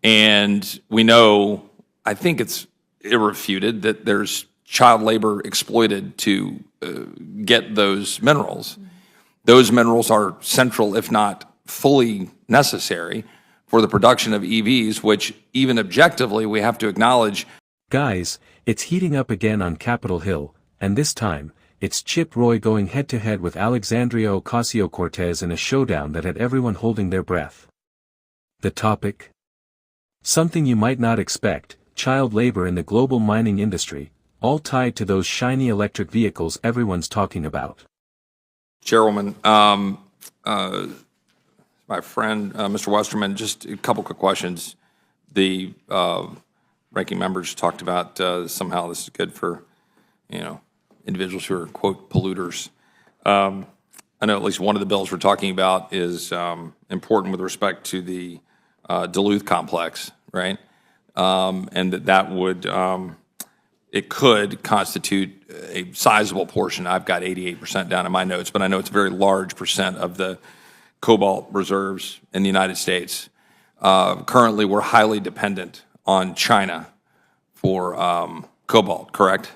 And we know, I think it's irrefuted, that there's child labor exploited to get those minerals. Those minerals are central, if not fully necessary, for the production of EVs, which even objectively we have to acknowledge. Guys, it's heating up again on Capitol Hill, and this time, it's Chip Roy going head-to-head with Alexandria Ocasio-Cortez in a showdown that had everyone holding their breath. The topic? Something you might not expect: child labor in the global mining industry, all tied to those shiny electric vehicles everyone's talking about. Chairwoman, my friend, Mr. Westerman, just a couple quick questions. The ranking members talked about somehow this is good for, individuals who are, quote, polluters. I know at least one of the bills we're talking about is important with respect to the Duluth complex, right? And that would, it could constitute a sizable portion. I've got 88% down in my notes, but I know it's a very large percent of the cobalt reserves in the United States. Currently, we're highly dependent on China for cobalt, correct?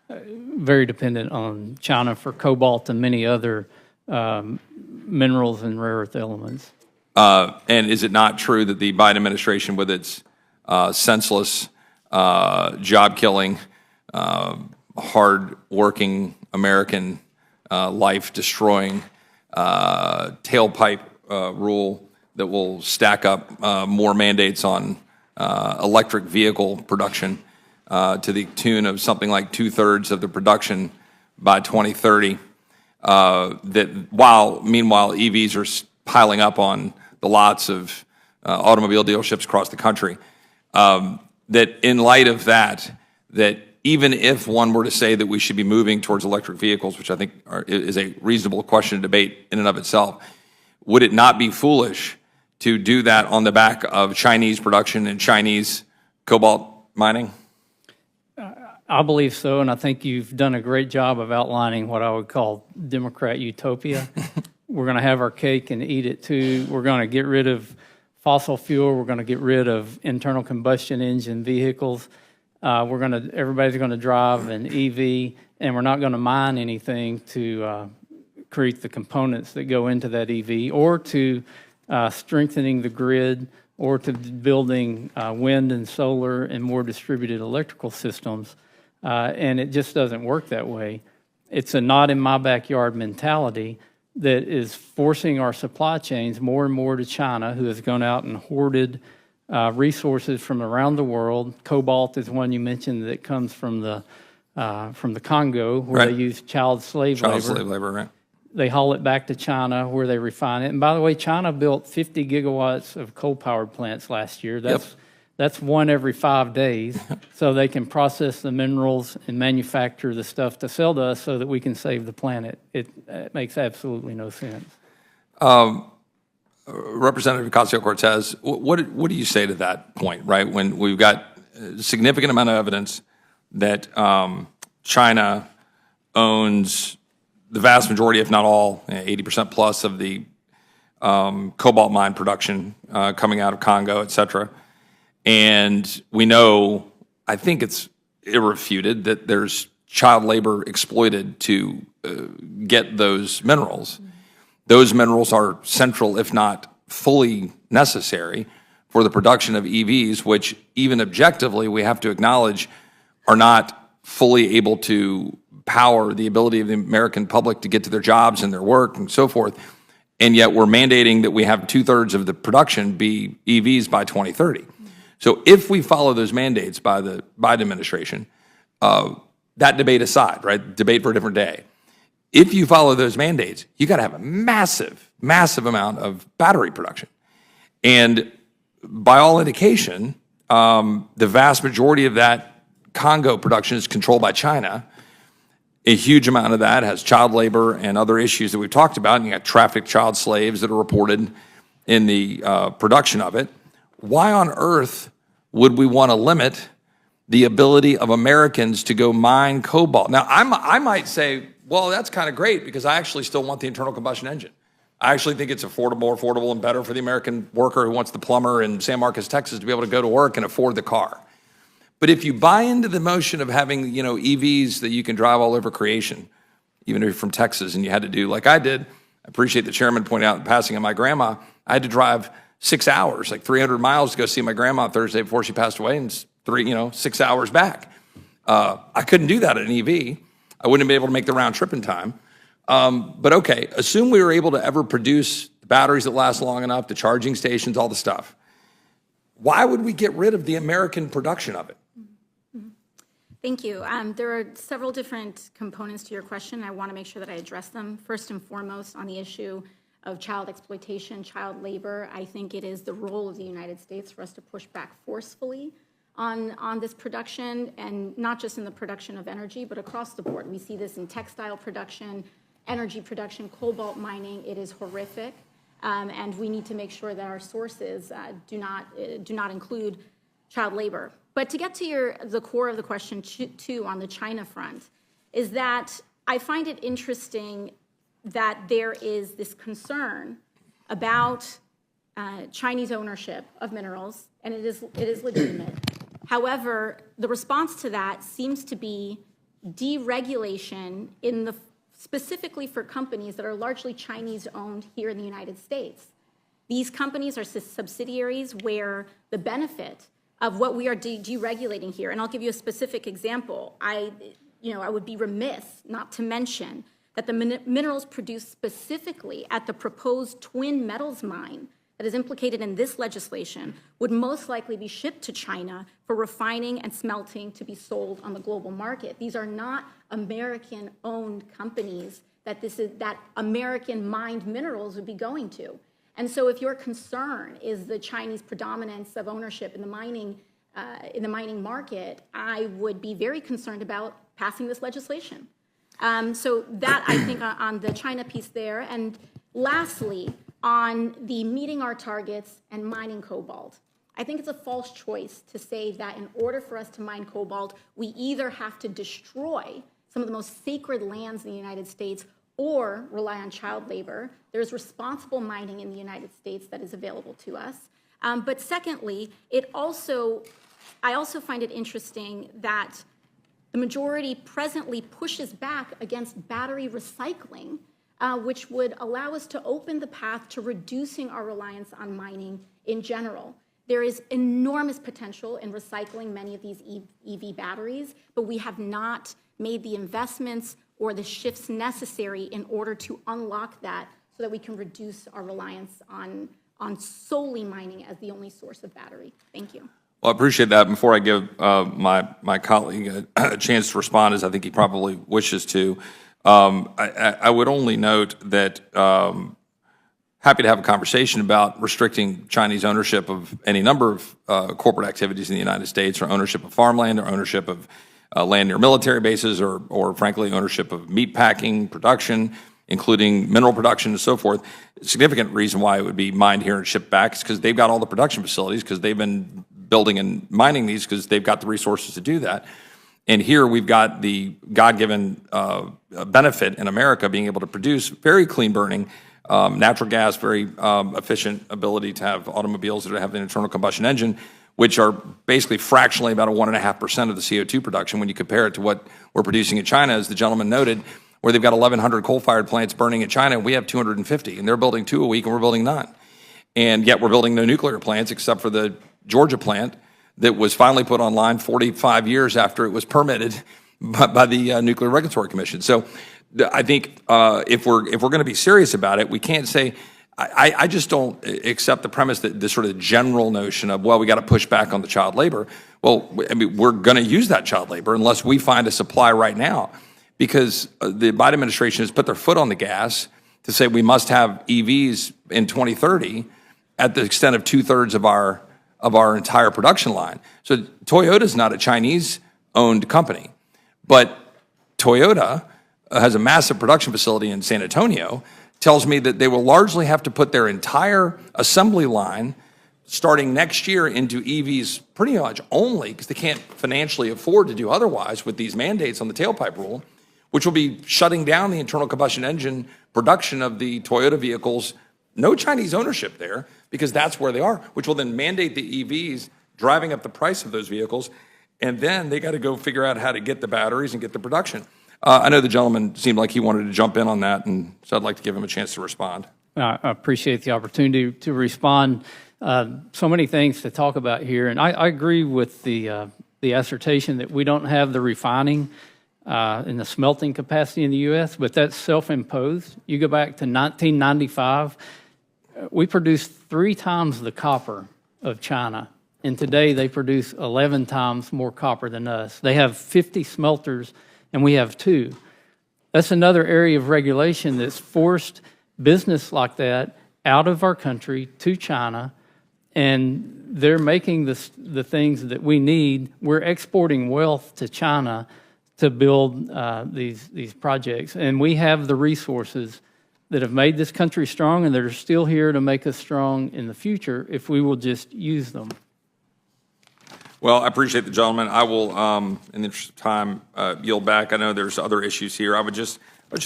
Very dependent on China for cobalt and many other minerals and rare earth elements. And is it not true that the Biden administration, with its senseless, job-killing, hard-working, American, life-destroying tailpipe rule that will stack up more mandates on electric vehicle production to the tune of something like 2/3 of the production by 2030, that meanwhile EVs are piling up on the lots of automobile dealerships across the country, that in light of that even if one were to say that we should be moving towards electric vehicles, which I think is a reasonable question to debate in and of itself, would it not be foolish to do that on the back of Chinese production and Chinese cobalt mining? I believe so, and I think you've done a great job of outlining what I would call Democrat utopia. We're going to have our cake and eat it too. We're going to get rid of fossil fuel. We're going to get rid of internal combustion engine vehicles. Everybody's going to drive an EV, and we're not going to mine anything to create the components that go into that EV, or to strengthening the grid, or to building wind and solar and more distributed electrical systems. And it just doesn't work that way. It's a not in my backyard mentality that is forcing our supply chains more and more to China, who has gone out and hoarded resources from around the world. Cobalt is one you mentioned that comes from the Congo, where they use child slave labor. Right. They haul it back to China, where they refine it. And by the way, China built 50 gigawatts of coal-powered plants last year. That's one every 5 days, so they can process the minerals and manufacture the stuff to sell to us so that we can save the planet. It makes absolutely no sense. Representative Ocasio-Cortez, what do you say to that point, right? When we've got a significant amount of evidence that China owns the vast majority, if not all, 80% plus of the cobalt mine production coming out of Congo, et cetera. And we know, I think it's irrefuted, that there's child labor exploited to get those minerals. Those minerals are central, if not fully necessary, for the production of EVs, which even objectively we have to acknowledge are not fully able to power the ability of the American public to get to their jobs and their work and so forth. And yet we're mandating that we have 2/3 of the production be EVs by 2030. So if we follow those mandates by the Biden administration, that debate aside, right, debate for a different day, if you follow those mandates, you got to have a massive, massive amount of battery production. And by all indication, the vast majority of that Congo production is controlled by China. A huge amount of that has child labor and other issues that we've talked about, and you got trafficked child slaves that are reported in the production of it. Why on earth would we want to limit the ability of Americans to go mine cobalt? Now, I might say, well, that's kind of great because I actually still want the internal combustion engine. I actually think it's more affordable and better for the American worker who wants the plumber in San Marcos, Texas, to be able to go to work and afford the car. But if you buy into the motion of having, EVs that you can drive all over creation, even if you're from Texas and you had to do like I did, I appreciate the chairman pointing out the passing of my grandma. I had to drive 6 hours, like 300 miles to go see my grandma Thursday before she passed away, and 6 hours back. I couldn't do that in an EV. I wouldn't have been able to make the round trip in time. But okay, assume we were able to ever produce the batteries that last long enough, the charging stations, all the stuff. Why would we get rid of the American production of it? Thank you. There are several different components to your question. I want to make sure that I address them. First and foremost, on the issue of child exploitation, child labor, I think it is the role of the United States for us to push back forcefully on this production, and not just in the production of energy, but across the board. We see this in textile production, energy production, cobalt mining. It is horrific, and we need to make sure that our sources do not include child labor. But to get to the core of the question, too, on the China front, is that I find it interesting that there is this concern about Chinese ownership of minerals, and it is legitimate. However, the response to that seems to be deregulation specifically for companies that are largely Chinese-owned here in the United States. These companies are subsidiaries where the benefit of what we are deregulating here, and I'll give you a specific example. I would be remiss not to mention that the minerals produced specifically at the proposed Twin Metals mine that is implicated in this legislation would most likely be shipped to China for refining and smelting to be sold on the global market. These are not American-owned companies that American mined minerals would be going to. And so if your concern is the Chinese predominance of ownership in the mining market, I would be very concerned about passing this legislation. So that, I think, on the China piece there. And lastly, on the meeting our targets and mining cobalt. I think it's a false choice to say that in order for us to mine cobalt, we either have to destroy some of the most sacred lands in the United States or rely on child labor. There's responsible mining in the United States that is available to us. But secondly, I also find it interesting that the majority presently pushes back against battery recycling, which would allow us to open the path to reducing our reliance on mining in general. There is enormous potential in recycling many of these EV batteries, but we have not made the investments or the shifts necessary in order to unlock that so that we can reduce our reliance on solely mining as the only source of battery. Thank you. Well, I appreciate that. Before I give my colleague a chance to respond, as I think he probably wishes to, I would only note that happy to have a conversation about restricting Chinese ownership of any number of corporate activities in the United States, or ownership of farmland, or ownership of land near military bases, or frankly, ownership of meat packing, production, including mineral production and so forth. A significant reason why it would be mined here and shipped back is because they've got all the production facilities, because they've been building and mining these, because they've got the resources to do that. And here we've got the God-given benefit in America being able to produce very clean burning natural gas, very efficient ability to have automobiles that have an internal combustion engine, which are basically fractionally about 1.5% of the CO2 production when you compare it to what we're producing in China, as the gentleman noted, where they've got 1,100 coal-fired plants burning in China, and we have 250, and they're building 2 a week, and we're building none. And yet we're building no nuclear plants except for the Georgia plant that was finally put online 45 years after it was permitted by the Nuclear Regulatory Commission. So I think if we're going to be serious about it, we can't say, I just don't accept the premise that this sort of general notion of, well, we got to push back on the child labor. Well, I mean, we're going to use that child labor unless we find a supply right now, because the Biden administration has put their foot on the gas to say we must have EVs in 2030 at the extent of 2/3 of our entire production line. So Toyota is not a Chinese-owned company, but Toyota has a massive production facility in San Antonio. Tells me that they will largely have to put their entire assembly line starting next year into EVs pretty much only, because they can't financially afford to do otherwise with these mandates on the tailpipe rule, which will be shutting down the internal combustion engine production of the Toyota vehicles. No Chinese ownership there, because that's where they are, which will then mandate the EVs, driving up the price of those vehicles. And then they got to go figure out how to get the batteries and get the production. I know the gentleman seemed like he wanted to jump in on that, and so I'd like to give him a chance to respond. I appreciate the opportunity to respond. So many things to talk about here, and I agree with the assertion that we don't have the refining and the smelting capacity in the U.S., but that's self-imposed. You go back to 1995, we produced 3 times the copper of China, and today they produce 11 times more copper than us. They have 50 smelters, and we have 2. That's another area of regulation that's forced business like that out of our country to China, and they're making the things that we need. We're exporting wealth to China to build these projects, and we have the resources that have made this country strong and that are still here to make us strong in the future if we will just use them. Well, I appreciate the gentleman. I will, in the interest of time, yield back. I know there's other issues here. I would just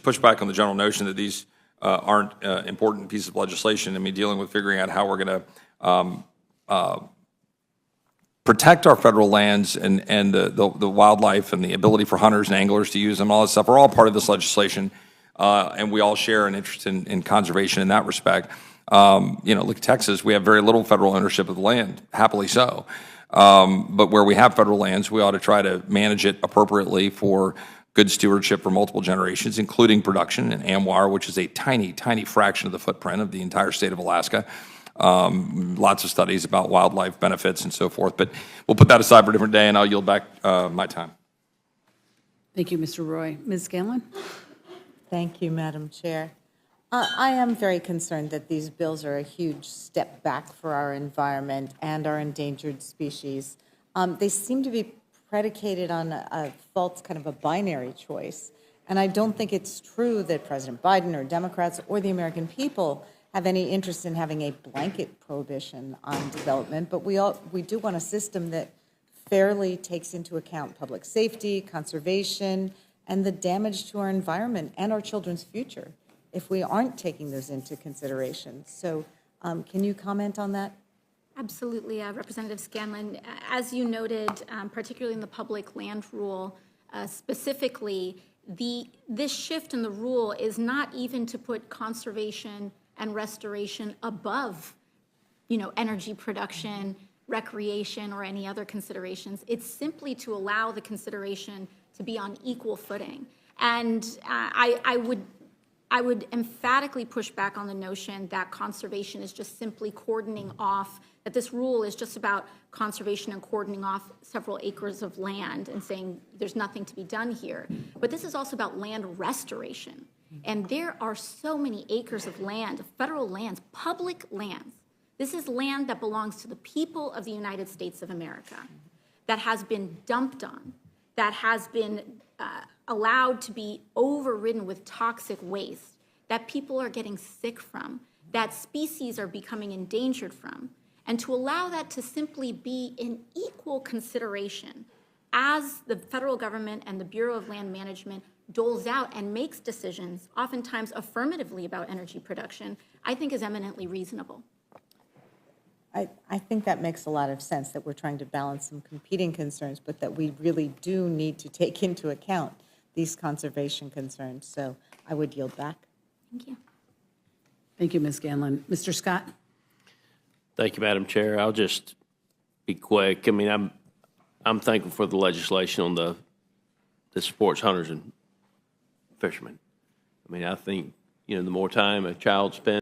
push back on the general notion that these aren't important pieces of legislation. I mean, dealing with figuring out how we're going to protect our federal lands and the wildlife and the ability for hunters and anglers to use them, all that stuff are all part of this legislation, and we all share an interest in conservation in that respect. Look at Texas. We have very little federal ownership of the land, happily so. But where we have federal lands, we ought to try to manage it appropriately for good stewardship for multiple generations, including production and AMWR, which is a tiny, tiny fraction of the footprint of the entire state of Alaska. Lots of studies about wildlife benefits and so forth. But we'll put that aside for a different day, and I'll yield back my time. Thank you, Mr. Roy. Ms. Scanlon? Thank you, Madam Chair. I am very concerned that these bills are a huge step back for our environment and our endangered species. They seem to be predicated on a false kind of a binary choice. And I don't think it's true that President Biden or Democrats or the American people have any interest in having a blanket prohibition on development, but we do want a system that fairly takes into account public safety, conservation, and the damage to our environment and our children's future if we aren't taking those into consideration. So can you comment on that? Absolutely, Representative Scanlon. As you noted, particularly in the public land rule, specifically, this shift in the rule is not even to put conservation and restoration above, energy production, recreation, or any other considerations. It's simply to allow the consideration to be on equal footing. And I would emphatically push back on the notion that conservation is just simply cordoning off, that this rule is just about conservation and cordoning off several acres of land and saying there's nothing to be done here. But this is also about land restoration. And there are so many acres of land, federal lands, public lands. This is land that belongs to the people of the United States of America, that has been dumped on, that has been allowed to be overridden with toxic waste, that people are getting sick from, that species are becoming endangered from. And to allow that to simply be in equal consideration as the federal government and the Bureau of Land Management doles out and makes decisions, oftentimes affirmatively about energy production, I think is eminently reasonable. I think that makes a lot of sense, that we're trying to balance some competing concerns, but that we really do need to take into account these conservation concerns. So I would yield back. Thank you. Thank you, Ms. Scanlon. Mr. Scott? Thank you, Madam Chair. I'll just be quick. I mean, I'm thankful for the legislation on that supports hunters and fishermen. I mean, I think, the more time a child spends